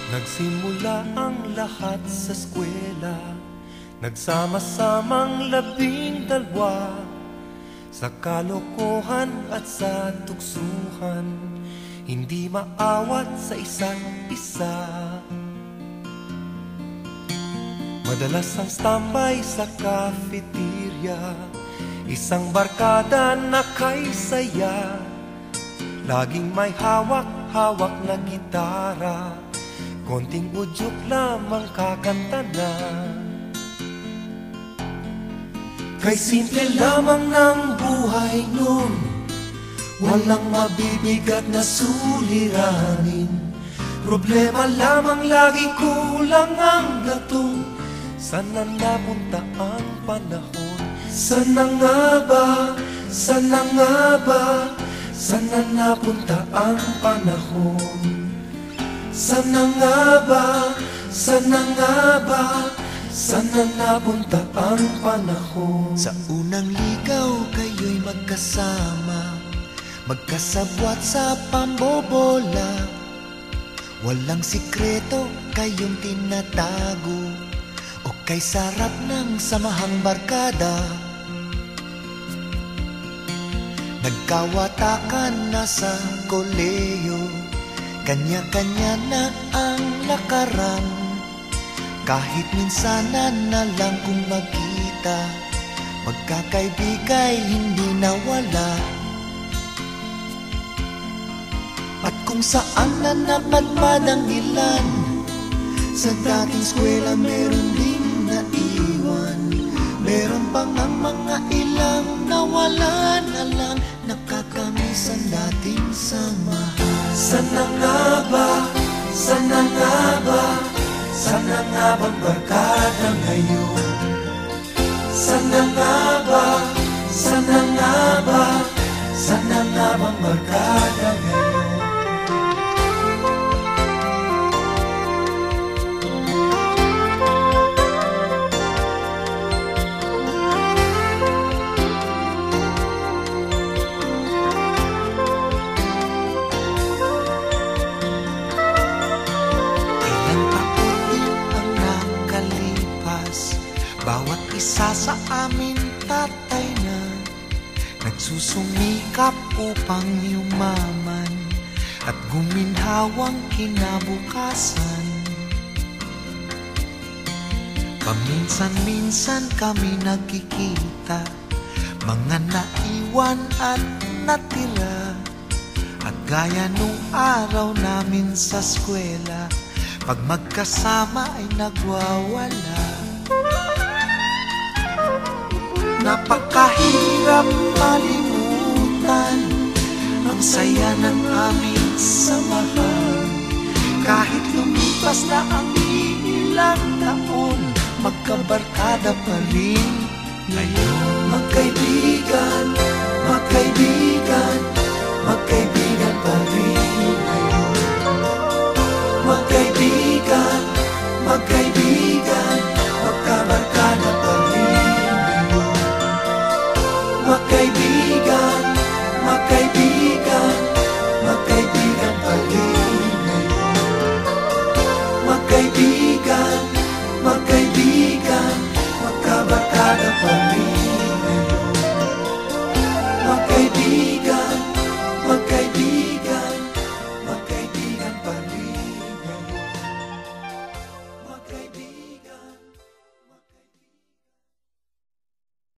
Nagsimula ang lahat sa eskwela, nagsama-samang 12 sa kalokohan at sa tuksuhan, hindi maawat sa isa't isa. Madalas ang standby sa cafeteria, isang barkada na kay saya, laging may hawak-hawak na gitara, konting udyok lamang kakanta na. Kay simple lamang ng buhay nun, walang mabibigat na suliranin. Problema lamang lagi kulang ang gatong, sana napunta ang panahon. Sana nga ba, sana nga ba, sana napunta ang panahon. Sana nga ba, sana nga ba, sana napunta ang panahon. Sa unang ligaw kayo'y magkasama, magkasabwat sa pambobola. Walang sikreto kayong tinatago, o kay sarap ng samahang barkada. Nagkawatakan na sa koleyo, kanya-kanya na ang lakaran. Kahit minsanan na lang kung magkita, magkakaibigay hindi nawala. At kung saan na napadpad ang ilan, sa dating eskwela meron ding naiwan. Meron pang ang mga ilang nawala na lang, nakakamiss ang dating samahan. Sana nga ba, sana nga ba, sana nga bang barkada ngayon? Sana nga ba, sana nga ba, sana nga bang barkada ngayon? Bawat isa sa amin tatay na nagsusumikap upang yumaman at guminhawang kinabukasan. Paminsan-minsan kami nagkikita, mga naiwan at natira. At gaya nung araw namin sa eskwela, pag magkasama ay nagwawala. Napakahirap malimutan ang saya ng aming samahan. Kahit lumipas na ang ilang taon, magkabarkada pa rin ngayon. Magkaibigan, magkaibigan,